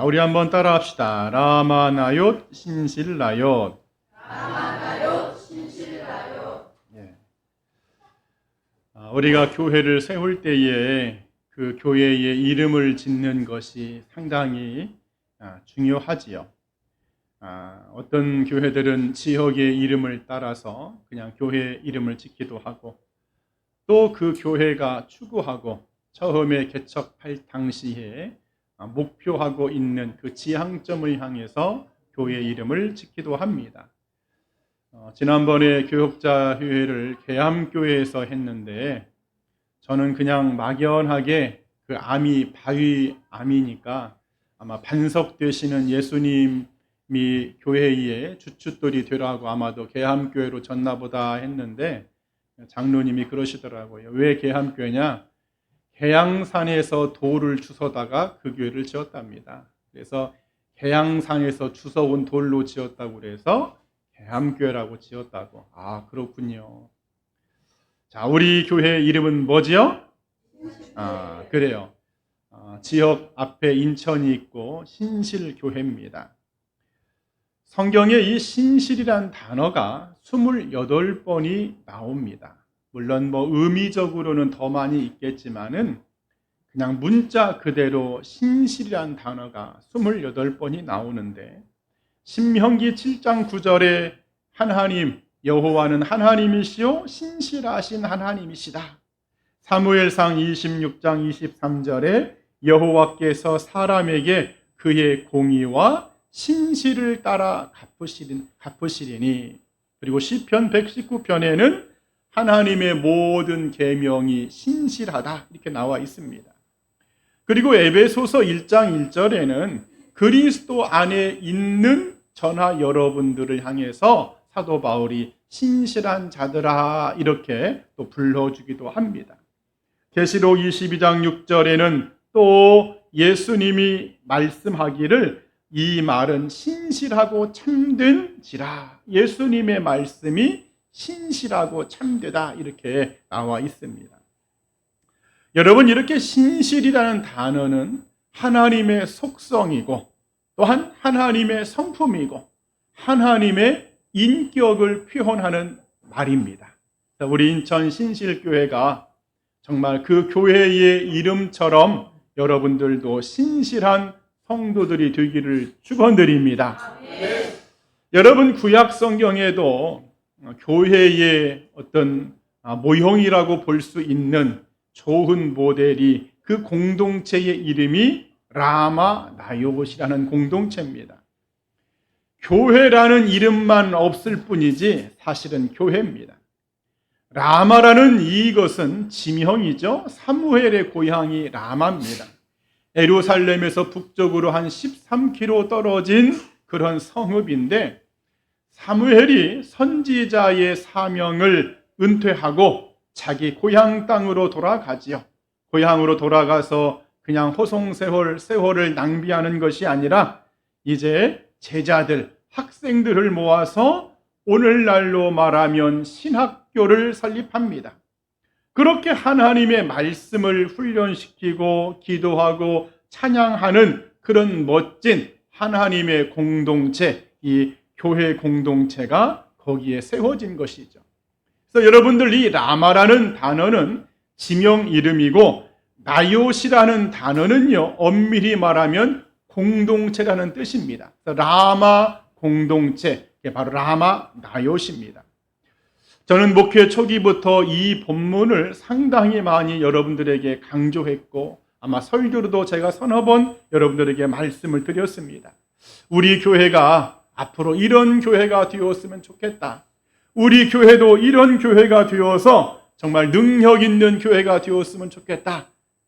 우리 한번 따라합시다. 라마나얏 신실라얏. 라마나얏 신실라얏. 예. 우리가 교회를 세울 때에 그 교회의 이름을 짓는 것이 상당히 중요하지요. 어떤 교회들은 지역의 이름을 따라서 그냥 교회 이름을 짓기도 하고, 또 그 교회가 추구하고 처음에 개척할 당시에 목표하고 있는 그 지향점을 향해서 교회 이름을 짓기도 합니다. 지난번에 교역자회를 계암교회에서 했는데, 저는 그냥 막연하게 그 암이 바위 암이니까 아마 반석되시는 예수님이 교회의 주춧돌이 되라고 아마도 계암교회로 졌나보다 했는데, 장로님이 그러시더라고요. 왜 계암교회냐? 계양산에서 돌을 주워다가 그 교회를 지었답니다. 그래서 계양산에서 주워온 돌로 지었다고 그래서 계암교회라고 지었다고. 그렇군요. 자, 우리 교회 이름은 뭐지요? 그래요. 지역 앞에 인천이 있고 신실교회입니다. 성경에 이 신실이란 단어가 28번이 나옵니다. 물론 의미적으로는 더 많이 있겠지만은 그냥 문자 그대로 신실이란 단어가 28번이 나오는데, 신명기 7장 9절에 하나님 여호와는 하나님이시요 신실하신 하나님이시다. 사무엘상 26장 23절에 여호와께서 사람에게 그의 공의와 신실을 따라 갚으시리니, 그리고 시편 119편에는 하나님의 모든 계명이 신실하다 이렇게 나와 있습니다. 그리고 에베소서 1장 1절에는 그리스도 안에 있는 저나 여러분들을 향해서 사도 바울이 신실한 자들아 이렇게 또 불러주기도 합니다. 계시록 22장 6절에는 또 예수님이 말씀하기를 이 말은 신실하고 참된지라, 예수님의 말씀이 신실하고 참되다 이렇게 나와 있습니다. 여러분, 이렇게 신실이라는 단어는 하나님의 속성이고 또한 하나님의 성품이고 하나님의 인격을 표현하는 말입니다. 우리 인천 신실교회가 정말 그 교회의 이름처럼 여러분들도 신실한 성도들이 되기를 축원드립니다. 여러분, 구약 성경에도 교회의 어떤 모형이라고 볼 수 있는 좋은 모델이, 그 공동체의 이름이 라마나얏이라는 공동체입니다. 교회라는 이름만 없을 뿐이지 사실은 교회입니다. 라마라는 이것은 지명이죠. 사무엘의 고향이 라마입니다. 예루살렘에서 북쪽으로 한 13km 떨어진 그런 성읍인데, 사무엘이 선지자의 사명을 은퇴하고 자기 고향 땅으로 돌아가지요. 고향으로 돌아가서 그냥 세월을 낭비하는 것이 아니라 이제 제자들, 학생들을 모아서 오늘날로 말하면 신학교를 설립합니다. 그렇게 하나님의 말씀을 훈련시키고 기도하고 찬양하는 그런 멋진 하나님의 공동체, 이 교회 공동체가 거기에 세워진 것이죠. 그래서 여러분들, 이 라마라는 단어는 지명 이름이고, 나얏이라는 단어는요, 엄밀히 말하면 공동체라는 뜻입니다. 그래서 라마 공동체, 바로 라마나얏입니다. 저는 목회 초기부터 이 본문을 상당히 많이 여러분들에게 강조했고, 아마 설교로도 제가 서너 번 여러분들에게 말씀을 드렸습니다. 우리 교회가 앞으로 이런 교회가 되었으면 좋겠다. 우리 교회도 이런 교회가 되어서 정말 능력 있는 교회가 되었으면 좋겠다.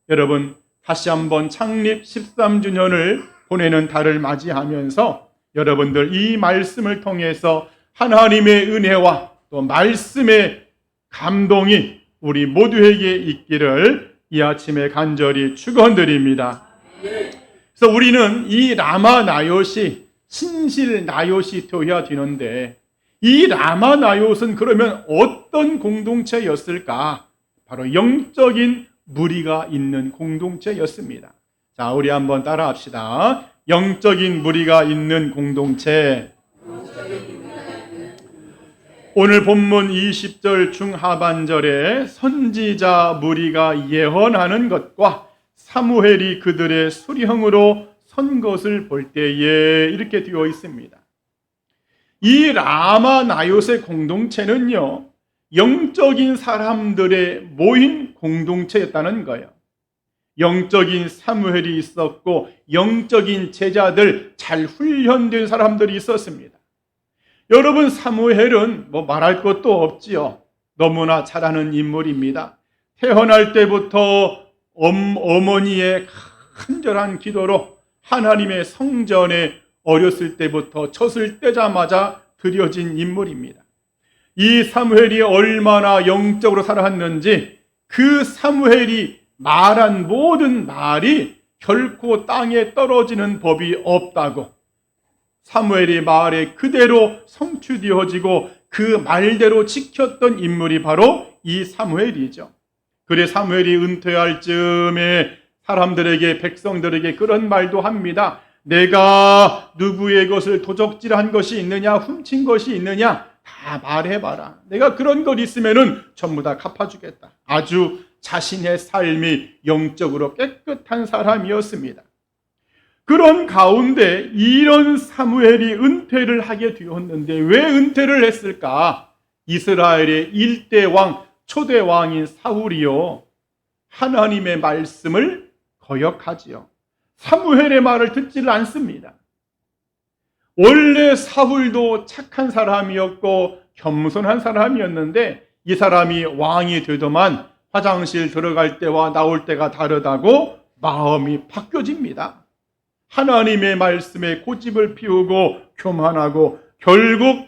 여러분, 다시 한번 창립 13주년을 보내는 달을 맞이하면서 여러분들 이 말씀을 통해서 하나님의 은혜와 또 말씀의 감동이 우리 모두에게 있기를 이 아침에 간절히 축원드립니다. 그래서 우리는 이 라마나얏이 신실나얏이 되어야 되는데, 이 라마나얏은 그러면 어떤 공동체였을까? 바로 영적인 무리가 있는 공동체였습니다. 자, 우리 한번 따라합시다. 영적인 무리가 있는 공동체. 오늘 본문 20절 중하반절에 선지자 무리가 예언하는 것과 사무엘이 그들의 수령으로 선 것을 볼 때에 이렇게 되어 있습니다. 이 라마 나요세 공동체는요, 영적인 사람들의 모인 공동체였다는 거예요. 영적인 사무엘이 있었고 영적인 제자들, 잘 훈련된 사람들이 있었습니다. 여러분, 사무엘은 말할 것도 없지요. 너무나 잘 아는 인물입니다. 태어날 때부터 어머니의 간절한 기도로 하나님의 성전에 어렸을 때부터 젖을 떼자마자 드려진 인물입니다. 이 사무엘이 얼마나 영적으로 살아왔는지, 그 사무엘이 말한 모든 말이 결코 땅에 떨어지는 법이 없다고, 사무엘의 말에 그대로 성취되어지고 그 말대로 지켰던 인물이 바로 이 사무엘이죠. 그래 사무엘이 은퇴할 즈음에 사람들에게, 백성들에게 그런 말도 합니다. 내가 누구의 것을 도적질한 것이 있느냐, 훔친 것이 있느냐, 다 말해봐라. 내가 그런 것 있으면은 전부 다 갚아주겠다. 아주 자신의 삶이 영적으로 깨끗한 사람이었습니다. 그런 가운데 이런 사무엘이 은퇴를 하게 되었는데, 왜 은퇴를 했을까? 이스라엘의 일대 왕, 초대 왕인 사울이요, 하나님의 말씀을 거역하지요. 사무엘의 말을 듣지를 않습니다. 원래 사울도 착한 사람이었고 겸손한 사람이었는데, 이 사람이 왕이 되더만 화장실 들어갈 때와 나올 때가 다르다고 마음이 바뀌어집니다. 하나님의 말씀에 고집을 피우고 교만하고, 결국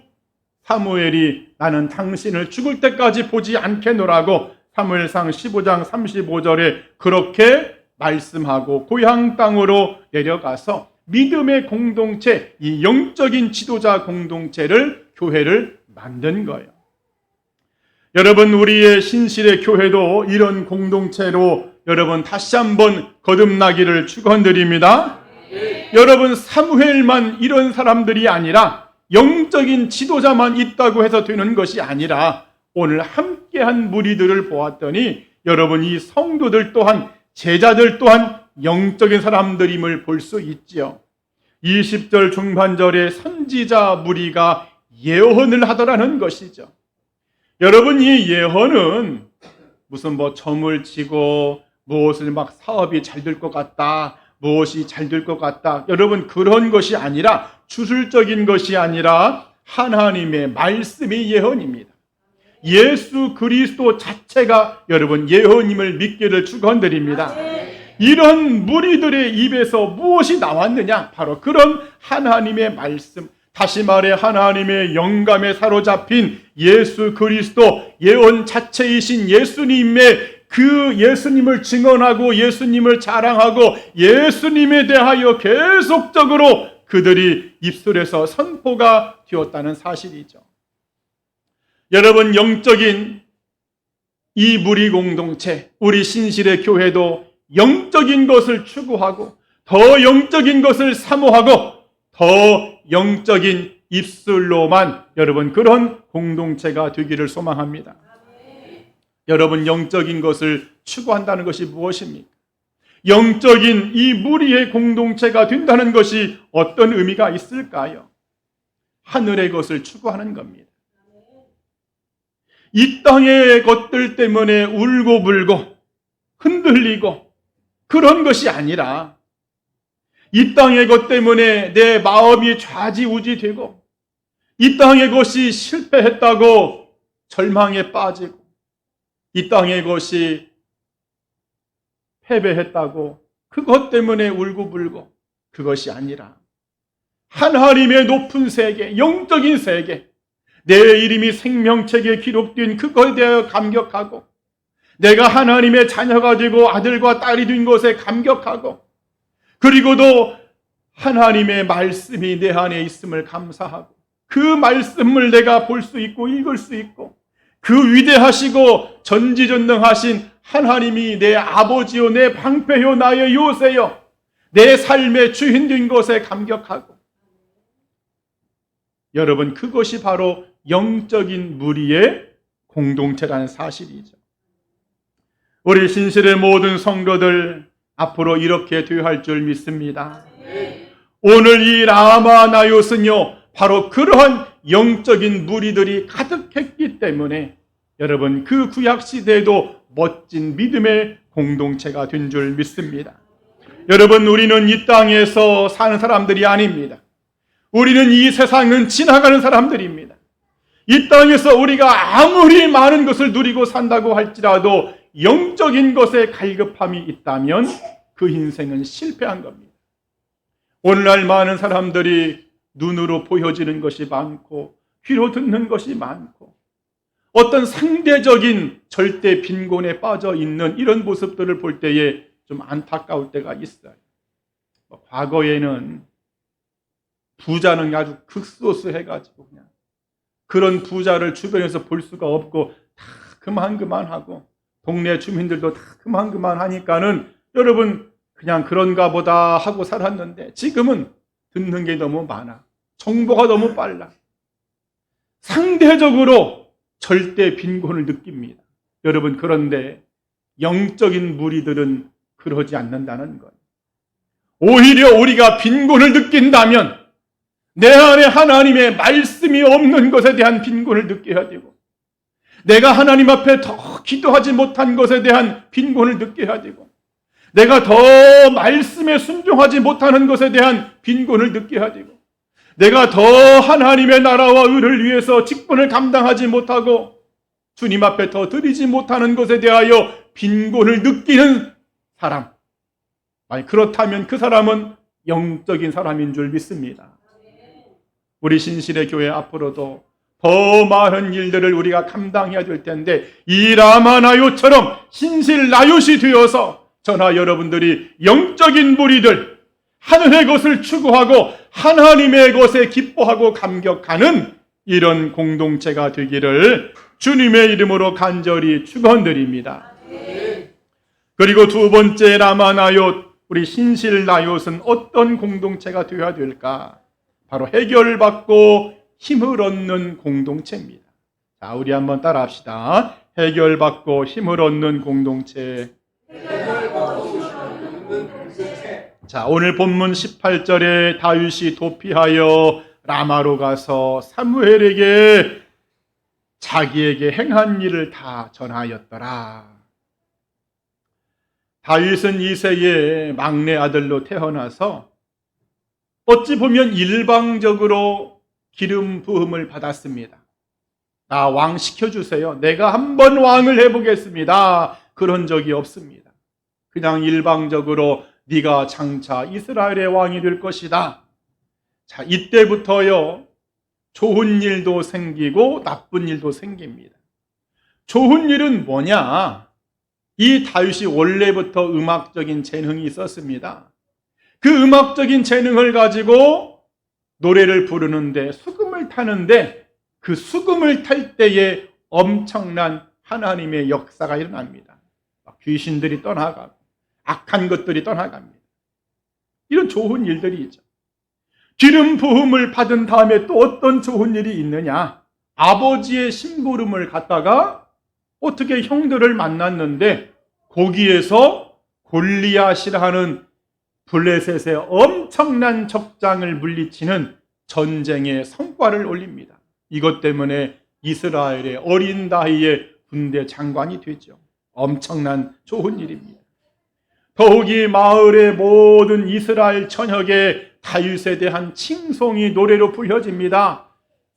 사무엘이 나는 당신을 죽을 때까지 보지 않겠노라고 사무엘상 15장 35절에 그렇게 말씀하고 고향 땅으로 내려가서 믿음의 공동체, 이 영적인 지도자 공동체를, 교회를 만든 거예요. 여러분, 우리의 신실의 교회도 이런 공동체로 여러분 다시 한번 거듭나기를 축원드립니다. 여러분, 사무엘만 이런 사람들이 아니라 영적인 지도자만 있다고 해서 되는 것이 아니라 오늘 함께한 무리들을 보았더니 여러분, 이 성도들 또한, 제자들 또한 영적인 사람들임을 볼 수 있지요. 20절 중반절에 선지자 무리가 예언을 하더라는 것이죠. 여러분, 이 예언은 무슨 점을 치고 무엇을 사업이 잘 될 것 같다, 무엇이 잘 될 것 같다, 여러분 그런 것이 아니라, 주술적인 것이 아니라 하나님의 말씀이 예언입니다. 예수 그리스도 자체가 여러분 예언임을 믿기를 축원드립니다. 이런 무리들의 입에서 무엇이 나왔느냐? 바로 그런 하나님의 말씀, 다시 말해 하나님의 영감에 사로잡힌 예수 그리스도, 예언 자체이신 예수님의 그 예수님을 증언하고 예수님을 자랑하고 예수님에 대하여 계속적으로 그들이 입술에서 선포가 되었다는 사실이죠. 여러분, 영적인 이 무리 공동체, 우리 신실의 교회도 영적인 것을 추구하고 더 영적인 것을 사모하고 더 영적인 입술로만 여러분 그런 공동체가 되기를 소망합니다. 여러분, 영적인 것을 추구한다는 것이 무엇입니까? 영적인 이 무리의 공동체가 된다는 것이 어떤 의미가 있을까요? 하늘의 것을 추구하는 겁니다. 이 땅의 것들 때문에 울고불고 흔들리고 그런 것이 아니라, 이 땅의 것 때문에 내 마음이 좌지우지되고 이 땅의 것이 실패했다고 절망에 빠지고 이 땅의 것이 패배했다고 그것 때문에 울고불고, 그것이 아니라 하나님의 높은 세계, 영적인 세계, 내 이름이 생명책에 기록된 그것에 대하여 감격하고, 내가 하나님의 자녀가 되고 아들과 딸이 된 것에 감격하고, 그리고도 하나님의 말씀이 내 안에 있음을 감사하고, 그 말씀을 내가 볼 수 있고 읽을 수 있고, 그 위대하시고 전지전능하신 하나님이 내 아버지요, 내 방패요, 나의 요새요, 내 삶의 주인 된 것에 감격하고, 여러분, 그것이 바로 영적인 무리의 공동체라는 사실이죠. 우리 신실의 모든 성도들 앞으로 이렇게 되어야 할 줄 믿습니다. 오늘 이 라마나요스는요, 바로 그러한 영적인 무리들이 가득했기 때문에 여러분, 그 구약시대에도 멋진 믿음의 공동체가 된 줄 믿습니다. 여러분, 우리는 이 땅에서 사는 사람들이 아닙니다. 우리는 이 세상은 지나가는 사람들입니다. 이 땅에서 우리가 아무리 많은 것을 누리고 산다고 할지라도 영적인 것에 갈급함이 있다면 그 인생은 실패한 겁니다. 오늘날 많은 사람들이 눈으로 보여지는 것이 많고 귀로 듣는 것이 많고 어떤 상대적인 절대 빈곤에 빠져 있는 이런 모습들을 볼 때에 좀 안타까울 때가 있어요. 과거에는 부자는 아주 극소수해가지고 그냥 그런 부자를 주변에서 볼 수가 없고 다 그만하고 동네 주민들도 다 그만하니까는 여러분 그냥 그런가 보다 하고 살았는데 지금은 듣는 게 너무 많아. 정보가 너무 빨라. 상대적으로 절대 빈곤을 느낍니다. 여러분, 그런데 영적인 무리들은 그러지 않는다는 것. 오히려 우리가 빈곤을 느낀다면 내 안에 하나님의 말씀이 없는 것에 대한 빈곤을 느껴야 되고, 내가 하나님 앞에 더 기도하지 못한 것에 대한 빈곤을 느껴야 되고, 내가 더 말씀에 순종하지 못하는 것에 대한 빈곤을 느껴야 되고, 내가 더 하나님의 나라와 의를 위해서 직분을 감당하지 못하고 주님 앞에 더 드리지 못하는 것에 대하여 빈곤을 느끼는 사람, 아니 그렇다면 그 사람은 영적인 사람인 줄 믿습니다. 우리 신실의 교회 앞으로도 더 많은 일들을 우리가 감당해야 될 텐데 이 라마나요처럼 신실나요시 되어서 저나 여러분들이 영적인 무리들, 하늘의 것을 추구하고 하나님의 것에 기뻐하고 감격하는 이런 공동체가 되기를 주님의 이름으로 간절히 축원드립니다. 그리고 두 번째 라마나요, 우리 신실나요는 어떤 공동체가 되어야 될까? 바로 해결받고 힘을 얻는 공동체입니다. 자, 우리 한번 따라합시다. 해결받고 힘을 얻는 공동체. 자, 오늘 본문 18절에 다윗이 도피하여 라마로 가서 사무엘에게 자기에게 행한 일을 다 전하였더라. 다윗은 이새의 막내 아들로 태어나서 어찌 보면 일방적으로 기름 부음을 받았습니다. 나 왕 시켜주세요. 내가 한번 왕을 해보겠습니다. 그런 적이 없습니다. 그냥 일방적으로 네가 장차 이스라엘의 왕이 될 것이다. 자, 이때부터요, 좋은 일도 생기고 나쁜 일도 생깁니다. 좋은 일은 뭐냐? 이 다윗이 원래부터 음악적인 재능이 있었습니다. 그 음악적인 재능을 가지고 노래를 부르는데, 수금을 타는데 그 수금을 탈 때에 엄청난 하나님의 역사가 일어납니다. 귀신들이 떠나가고 악한 것들이 떠나갑니다. 이런 좋은 일들이 있죠. 기름 부음을 받은 다음에 또 어떤 좋은 일이 있느냐? 아버지의 심부름을 갖다가 어떻게 형들을 만났는데 거기에서 골리앗이라 하는 블레셋의 엄청난 적장을 물리치는 전쟁의 성과를 올립니다. 이것 때문에 이스라엘의 어린 나이에 군대 장관이 되죠. 엄청난 좋은 일입니다. 더욱이 마을의 모든 이스라엘 전역에 다윗에 대한 칭송이 노래로 불려집니다.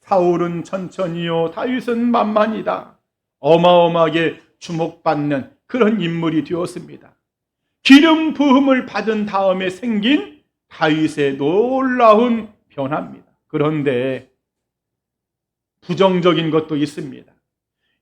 사울은 천천히요, 다윗은 만만이다. 어마어마하게 주목받는 그런 인물이 되었습니다. 기름 부음을 받은 다음에 생긴 다윗의 놀라운 변화입니다. 그런데 부정적인 것도 있습니다.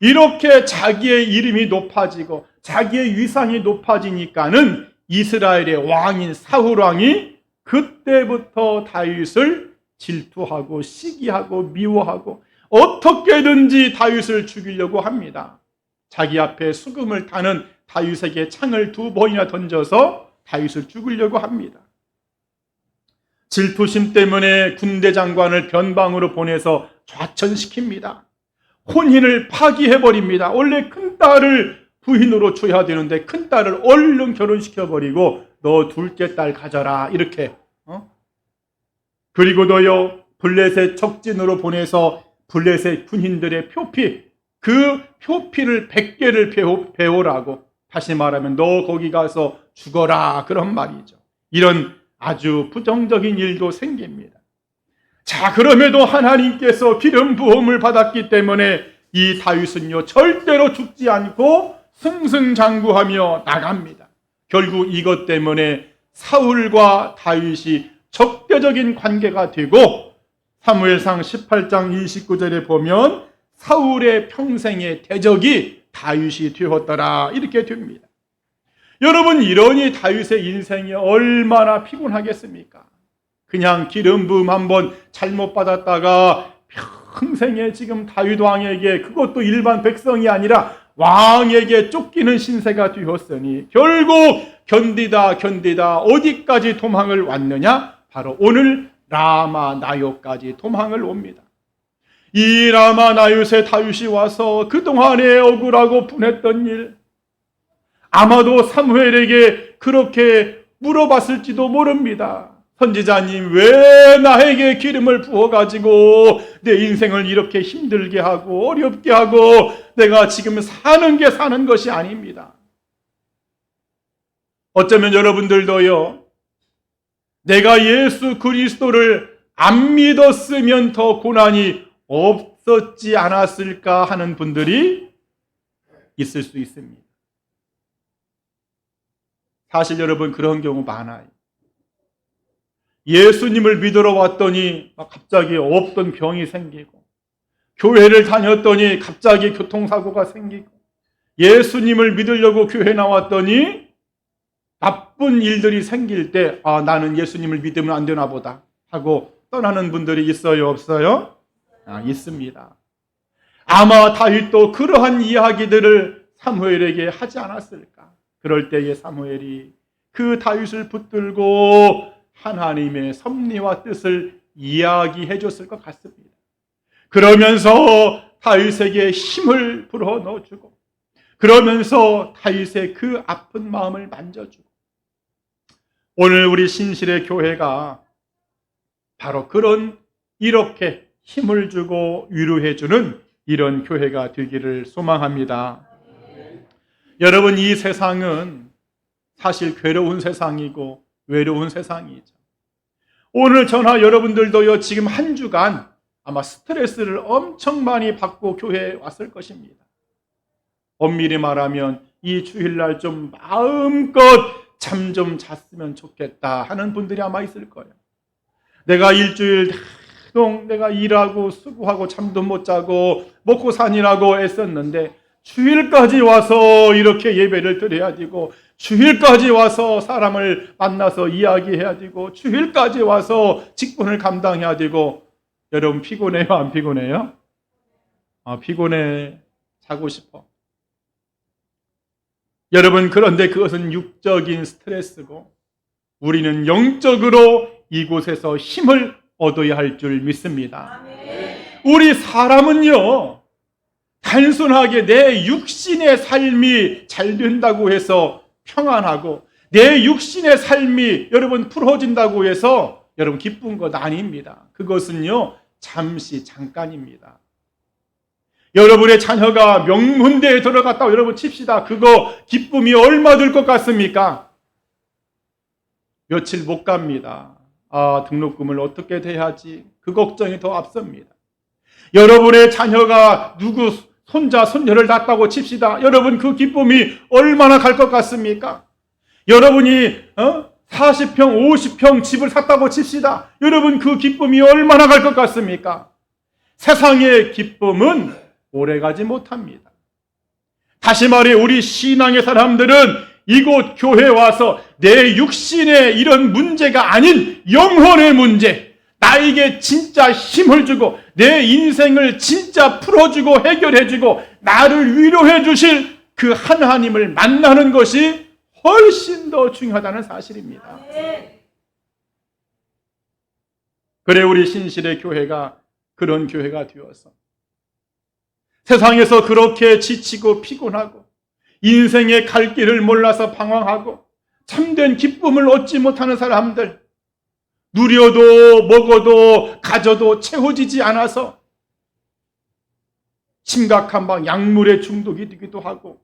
이렇게 자기의 이름이 높아지고 자기의 위상이 높아지니까는 이스라엘의 왕인 사울 왕이 그때부터 다윗을 질투하고 시기하고 미워하고 어떻게든지 다윗을 죽이려고 합니다. 자기 앞에 수금을 타는 다윗에게 창을 2번이나 던져서 다윗을 죽이려고 합니다. 질투심 때문에 군대 장관을 변방으로 보내서 좌천시킵니다. 혼인을 파기해버립니다. 원래 큰딸을 부인으로 줘야 되는데 큰딸을 얼른 결혼시켜버리고 너 둘째 딸 가져라 이렇게. 그리고 너요 블레셋 적진으로 보내서 블레셋 군인들의 표피, 그 표피를 100개를 배우라고, 다시 말하면 너 거기 가서 죽어라 그런 말이죠. 이런 아주 부정적인 일도 생깁니다. 자, 그럼에도 하나님께서 기름 부음을 받았기 때문에 이 다윗은요 절대로 죽지 않고 승승장구하며 나갑니다. 결국 이것 때문에 사울과 다윗이 적대적인 관계가 되고 사무엘상 18장 29절에 보면 사울의 평생의 대적이 다윗이 되었더라 이렇게 됩니다. 여러분, 이러니 다윗의 인생이 얼마나 피곤하겠습니까? 그냥 기름 부음 한번 잘못 받았다가 평생에 지금 다윗 왕에게, 그것도 일반 백성이 아니라 왕에게 쫓기는 신세가 되었으니 결국 견디다 어디까지 도망을 왔느냐? 바로 오늘 라마 나요까지 도망을 옵니다. 이 라마 나요에 다윗이 와서 그동안에 억울하고 분했던 일, 아마도 사무엘에게 그렇게 물어봤을지도 모릅니다. 선지자님, 왜 나에게 기름을 부어가지고 내 인생을 이렇게 힘들게 하고 어렵게 하고 내가 지금 사는 게 사는 것이 아닙니다. 어쩌면 여러분들도요, 내가 예수 그리스도를 안 믿었으면 더 고난이 없었지 않았을까 하는 분들이 있을 수 있습니다. 사실 여러분, 그런 경우 많아요. 예수님을 믿으러 왔더니 갑자기 없던 병이 생기고, 교회를 다녔더니 갑자기 교통사고가 생기고, 예수님을 믿으려고 교회 나왔더니 나쁜 일들이 생길 때 나는 예수님을 믿으면 안 되나 보다 하고 떠나는 분들이 있어요, 없어요? 있습니다. 아마 다윗도 그러한 이야기들을 사무엘에게 하지 않았을까? 그럴 때에 사무엘이 그 다윗을 붙들고 하나님의 섭리와 뜻을 이야기해 줬을 것 같습니다. 그러면서 다윗에게 힘을 불어넣어주고, 그러면서 다윗의 그 아픈 마음을 만져주고, 오늘 우리 신실의 교회가 바로 그런, 이렇게 힘을 주고 위로해주는 이런 교회가 되기를 소망합니다. 여러분, 이 세상은 사실 괴로운 세상이고 외로운 세상이죠. 오늘 저나 여러분들도요, 지금 한 주간 아마 스트레스를 엄청 많이 받고 교회에 왔을 것입니다. 엄밀히 말하면 이 주일날 좀 마음껏 잠 좀 잤으면 좋겠다 하는 분들이 아마 있을 거예요. 내가 일주일 내동 내가 일하고 수고하고 잠도 못 자고 먹고 사니라고 애썼는데 주일까지 와서 이렇게 예배를 드려야 되고, 주일까지 와서 사람을 만나서 이야기해야 되고, 주일까지 와서 직분을 감당해야 되고, 여러분 피곤해요, 안 피곤해요? 피곤해. 자고 싶어. 여러분, 그런데 그것은 육적인 스트레스고 우리는 영적으로 이곳에서 힘을 얻어야 할 줄 믿습니다. 우리 사람은요, 단순하게 내 육신의 삶이 잘 된다고 해서 평안하고, 내 육신의 삶이 여러분 풀어진다고 해서 여러분 기쁜 것 아닙니다. 그것은요 잠시 잠깐입니다. 여러분의 자녀가 명문대에 들어갔다고 여러분 칩시다. 그거 기쁨이 얼마 들 것 같습니까? 며칠 못 갑니다. 등록금을 어떻게 대야지, 그 걱정이 더 앞섭니다. 여러분의 자녀가 누구 손자 손녀를 낳았다고 칩시다. 여러분 그 기쁨이 얼마나 갈 것 같습니까? 여러분이 40평 50평 집을 샀다고 칩시다. 여러분 그 기쁨이 얼마나 갈 것 같습니까? 세상의 기쁨은 오래가지 못합니다. 다시 말해, 우리 신앙의 사람들은 이곳 교회에 와서 내 육신의 이런 문제가 아닌 영혼의 문제, 나에게 진짜 힘을 주고 내 인생을 진짜 풀어주고 해결해주고 나를 위로해 주실 그 하나님을 만나는 것이 훨씬 더 중요하다는 사실입니다. 그래 우리 신실의 교회가 그런 교회가 되어서 세상에서 그렇게 지치고 피곤하고 인생의 갈 길을 몰라서 방황하고 참된 기쁨을 얻지 못하는 사람들, 누려도 먹어도 가져도 채워지지 않아서 심각한 약물에 중독이 되기도 하고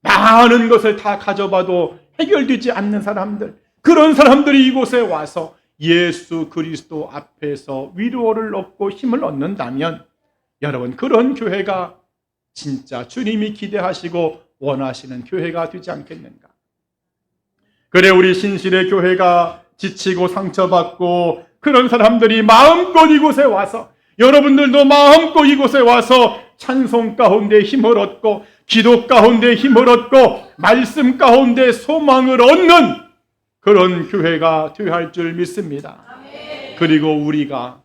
많은 것을 다 가져봐도 해결되지 않는 사람들, 그런 사람들이 이곳에 와서 예수 그리스도 앞에서 위로를 얻고 힘을 얻는다면 여러분, 그런 교회가 진짜 주님이 기대하시고 원하시는 교회가 되지 않겠는가? 그래 우리 신실의 교회가 지치고 상처받고 그런 사람들이 마음껏 이곳에 와서, 여러분들도 마음껏 이곳에 와서 찬송 가운데 힘을 얻고 기도 가운데 힘을 얻고 말씀 가운데 소망을 얻는 그런 교회가 되어야 할 줄 믿습니다. 그리고 우리가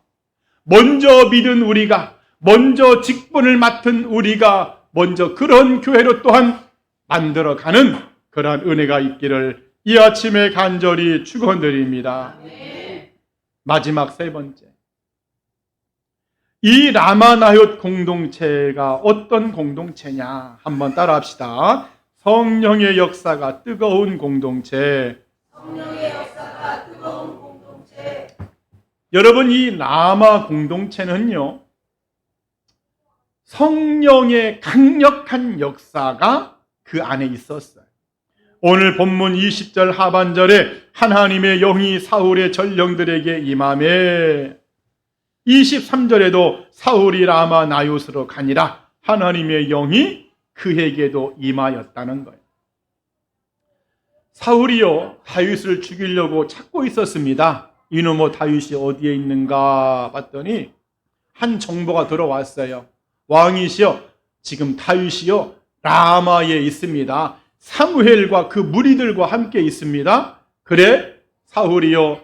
먼저 믿은 우리가, 먼저 직분을 맡은 우리가 먼저 그런 교회로 또한 만들어가는 그러한 은혜가 있기를 이 아침에 간절히 축원드립니다. 마지막 세 번째, 이 라마나얏 공동체가 어떤 공동체냐 한번 따라합시다. 성령의 역사가 뜨거운 공동체. 성령의 역사가 뜨거운 공동체. 여러분, 이 라마 공동체는요, 성령의 강력한 역사가 그 안에 있었어요. 오늘 본문 20절 하반절에 하나님의 영이 사울의 전령들에게 임하매, 23절에도 사울이 라마나얏으로 가니라 하나님의 영이 그에게도 임하였다는 거예요. 사울이요, 다윗을 죽이려고 찾고 있었습니다. 이놈의 다윗이 어디에 있는가 봤더니 한 정보가 들어왔어요. 왕이시여, 지금 다윗이요 라마에 있습니다. 사무엘과 그 무리들과 함께 있습니다. 그래 사울이요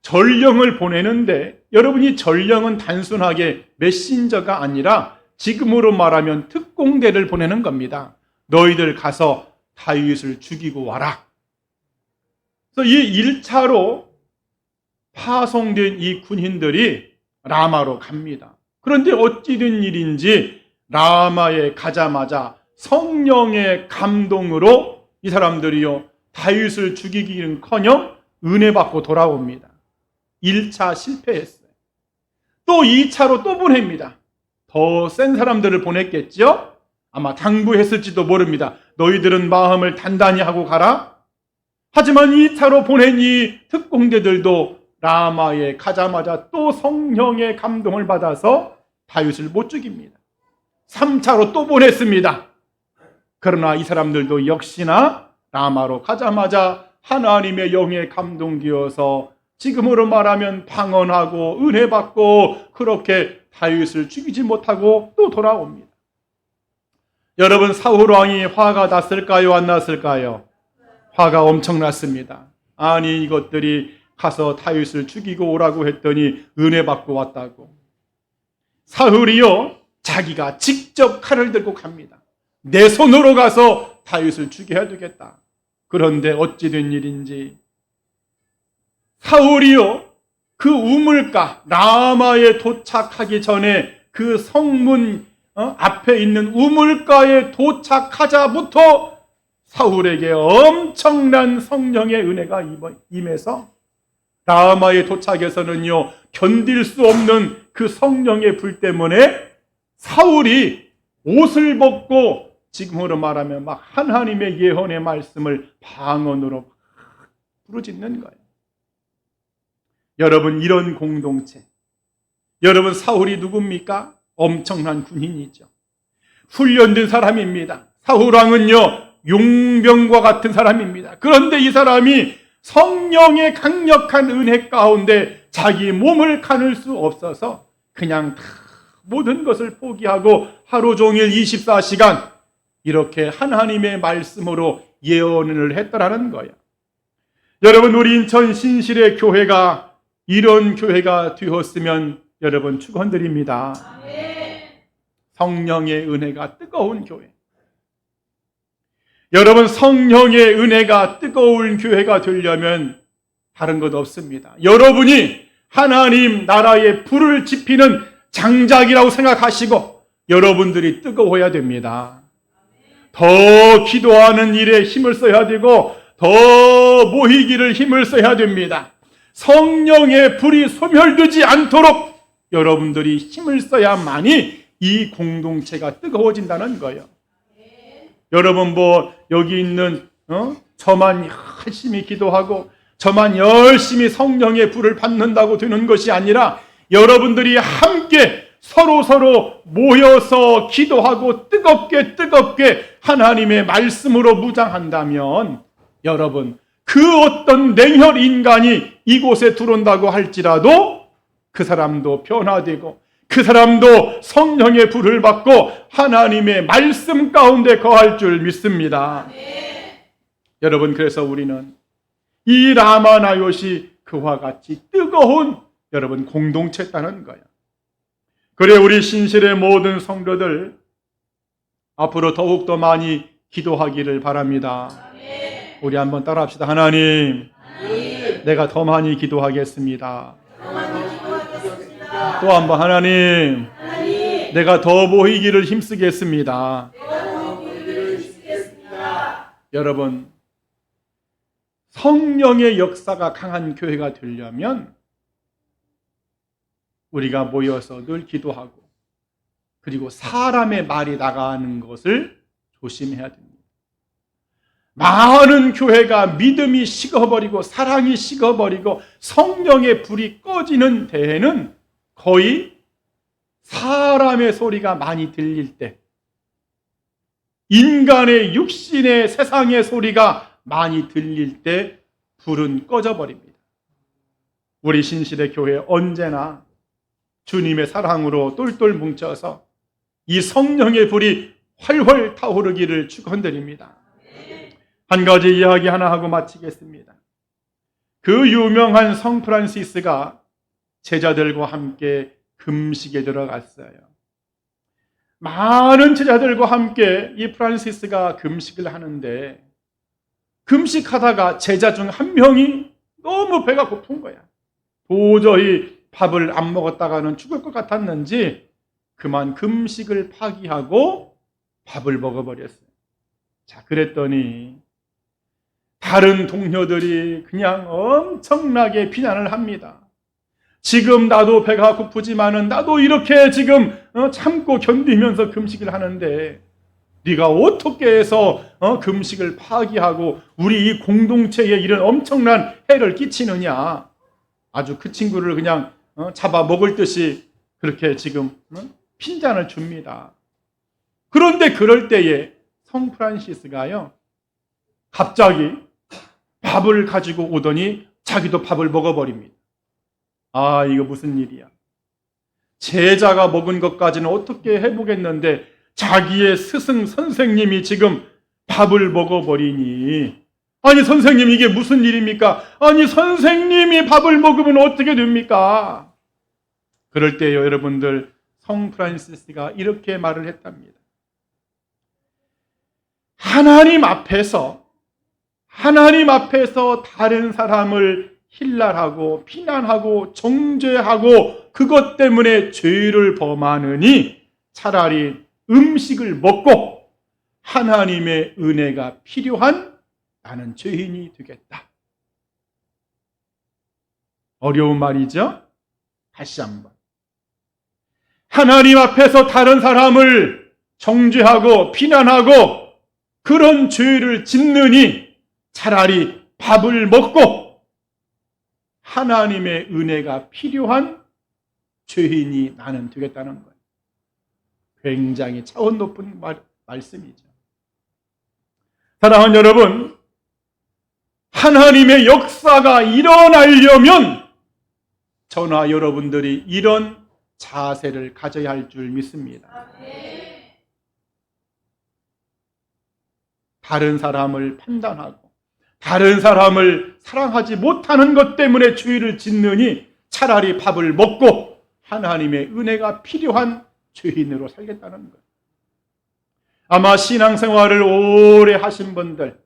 전령을 보내는데, 여러분이 전령은 단순하게 메신저가 아니라 지금으로 말하면 특공대를 보내는 겁니다. 너희들 가서 다윗을 죽이고 와라. 그래서 이 1차로 파송된 이 군인들이 라마로 갑니다. 그런데 어찌 된 일인지 라마에 가자마자 성령의 감동으로 이 사람들이요 다윗을 죽이기는커녕 은혜 받고 돌아옵니다. 1차 실패했어요. 또 2차로 또 보냅니다. 더 센 사람들을 보냈겠죠? 아마 당부했을지도 모릅니다. 너희들은 마음을 단단히 하고 가라. 하지만 2차로 보낸 이 특공대들도 라마에 가자마자 또 성령의 감동을 받아서 다윗을 못 죽입니다. 3차로 또 보냈습니다. 그러나 이 사람들도 역시나 라마로 가자마자 하나님의 영에 감동되어서 지금으로 말하면 방언하고 은혜 받고 그렇게 다윗을 죽이지 못하고 또 돌아옵니다. 여러분, 사울 왕이 화가 났을까요? 안 났을까요? 화가 엄청 났습니다. 아니, 이것들이 가서 다윗을 죽이고 오라고 했더니 은혜 받고 왔다고. 사울이요 자기가 직접 칼을 들고 갑니다. 내 손으로 가서 다윗을 죽여야 되겠다. 그런데 어찌 된 일인지 사울이요 그 우물가 라마에 도착하기 전에 그 성문 앞에 있는 우물가에 도착하자부터 사울에게 엄청난 성령의 은혜가 임해서 라마에 도착해서는요 견딜 수 없는 그 성령의 불 때문에 사울이 옷을 벗고 지금으로 말하면 막 하나님의 예언의 말씀을 방언으로 부르짖는 거예요. 여러분, 이런 공동체, 여러분, 사울이 누굽니까? 엄청난 군인이죠. 훈련된 사람입니다. 사울 왕은요 용병과 같은 사람입니다. 그런데 이 사람이 성령의 강력한 은혜 가운데 자기 몸을 가눌 수 없어서 그냥 다 모든 것을 포기하고 하루 종일 24시간 이렇게 하나님의 말씀으로 예언을 했더라는 거예요. 여러분, 우리 인천 신실의 교회가 이런 교회가 되었으면 여러분 축원드립니다. 성령의 은혜가 뜨거운 교회. 여러분, 성령의 은혜가 뜨거운 교회가 되려면 다른 것 없습니다. 여러분이 하나님 나라의 불을 지피는 장작이라고 생각하시고 여러분들이 뜨거워야 됩니다. 더 기도하는 일에 힘을 써야 되고 더 모이기를 힘을 써야 됩니다. 성령의 불이 소멸되지 않도록 여러분들이 힘을 써야만이 이 공동체가 뜨거워진다는 거예요. 여러분 여기 있는 저만 열심히 기도하고 저만 열심히 성령의 불을 받는다고 되는 것이 아니라 여러분들이 함께 서로 모여서 기도하고 뜨겁게 하나님의 말씀으로 무장한다면 여러분 그 어떤 냉혈 인간이 이곳에 들어온다고 할지라도 그 사람도 변화되고 그 사람도 성령의 불을 받고 하나님의 말씀 가운데 거할 줄 믿습니다. 여러분 그래서 우리는 이 라마나요시 그와 같이 뜨거운 여러분 공동체였다는 거예요. 그래 우리 신실의 모든 성도들 앞으로 더욱더 많이 기도하기를 바랍니다. 우리 한번 따라합시다. 하나님, 내가 더 많이 기도하겠습니다. 또 한번 하나님, 내가 더 모이기를 힘쓰겠습니다. 여러분, 성령의 역사가 강한 교회가 되려면 우리가 모여서 늘 기도하고 그리고 사람의 말이 나가는 것을 조심해야 됩니다. 많은 교회가 믿음이 식어버리고 사랑이 식어버리고 성령의 불이 꺼지는 데에는 거의 사람의 소리가 많이 들릴 때, 인간의 육신의 세상의 소리가 많이 들릴 때 불은 꺼져버립니다. 우리 신실의 교회 언제나 주님의 사랑으로 똘똘 뭉쳐서 이 성령의 불이 활활 타오르기를 축원드립니다. 한 가지 이야기 하나 하고 마치겠습니다. 그 유명한 성 프란시스가 제자들과 함께 금식에 들어갔어요. 많은 제자들과 함께 이 프란시스가 금식을 하는데 금식하다가 제자 중 한 명이 너무 배가 고픈 거야. 도저히 밥을 안 먹었다가는 죽을 것 같았는지 그만 금식을 파기하고 밥을 먹어버렸어요. 자, 그랬더니 다른 동료들이 그냥 엄청나게 비난을 합니다. 지금 나도 배가 고프지만은 나도 이렇게 지금 참고 견디면서 금식을 하는데 네가 어떻게 해서 금식을 파기하고 우리 이 공동체에 이런 엄청난 해를 끼치느냐. 아주 그 친구를 그냥 잡아 먹을 듯이 그렇게 지금 핀잔을 줍니다. 그런데 그럴 때에 성 프란시스가요 갑자기 밥을 가지고 오더니 자기도 밥을 먹어버립니다. 아, 이거 무슨 일이야. 제자가 먹은 것까지는 어떻게 해보겠는데 자기의 스승 선생님이 지금 밥을 먹어버리니, 아니 선생님 이게 무슨 일입니까? 아니 선생님이 밥을 먹으면 어떻게 됩니까? 그럴 때요 여러분들 성 프란시스가 이렇게 말을 했답니다. 하나님 앞에서 다른 사람을 힐랄하고 비난하고 정죄하고 그것 때문에 죄를 범하느니 차라리 음식을 먹고 하나님의 은혜가 필요한 나는 죄인이 되겠다. 어려운 말이죠? 다시 한번. 하나님 앞에서 다른 사람을 정죄하고 비난하고 그런 죄를 짓느니 차라리 밥을 먹고 하나님의 은혜가 필요한 죄인이 나는 되겠다는 거예요. 굉장히 차원 높은 말씀이죠. 사랑하는 여러분, 하나님의 역사가 일어나려면 저나 여러분들이 이런 자세를 가져야 할 줄 믿습니다. 다른 사람을 판단하고 다른 사람을 사랑하지 못하는 것 때문에 죄를 짓느니 차라리 밥을 먹고 하나님의 은혜가 필요한 죄인으로 살겠다는 거예요. 아마 신앙생활을 오래 하신 분들,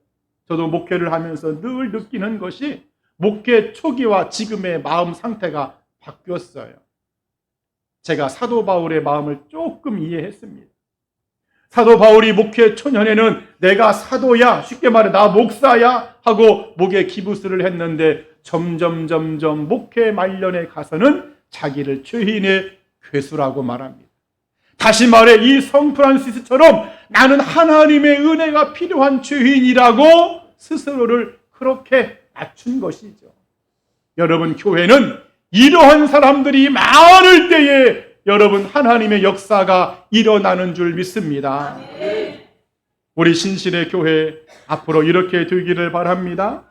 저도 목회를 하면서 늘 느끼는 것이 목회 초기와 지금의 마음 상태가 바뀌었어요. 제가 사도 바울의 마음을 조금 이해했습니다. 사도 바울이 목회 초년에는 내가 사도야, 쉽게 말해 나 목사야 하고 목에 기부스를 했는데 점점 목회 말년에 가서는 자기를 죄인의 괴수라고 말합니다. 다시 말해 이 성 프란시스처럼 나는 하나님의 은혜가 필요한 죄인이라고 스스로를 그렇게 낮춘 것이죠. 여러분, 교회는 이러한 사람들이 많을 때에 여러분 하나님의 역사가 일어나는 줄 믿습니다. 우리 신실의 교회 앞으로 이렇게 되기를 바랍니다.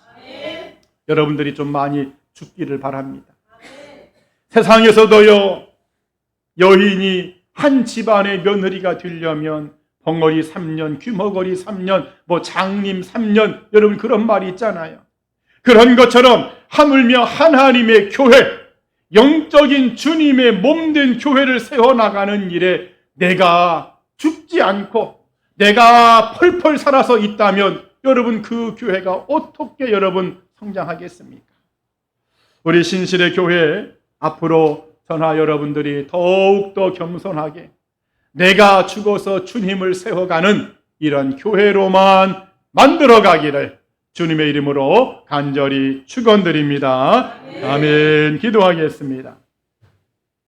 여러분들이 좀 많이 죽기를 바랍니다. 세상에서도요, 여인이 한 집안의 며느리가 되려면 벙어리 3년, 귀머거리 3년, 장님 3년, 여러분 그런 말이 있잖아요. 그런 것처럼 하물며 하나님의 교회, 영적인 주님의 몸된 교회를 세워나가는 일에 내가 죽지 않고 내가 펄펄 살아서 있다면 여러분 그 교회가 어떻게 여러분 성장하겠습니까? 우리 신실의 교회 앞으로 저나 여러분들이 더욱더 겸손하게 내가 죽어서 주님을 세워가는 이런 교회로만 만들어가기를 주님의 이름으로 간절히 축원드립니다. 아멘. 기도하겠습니다.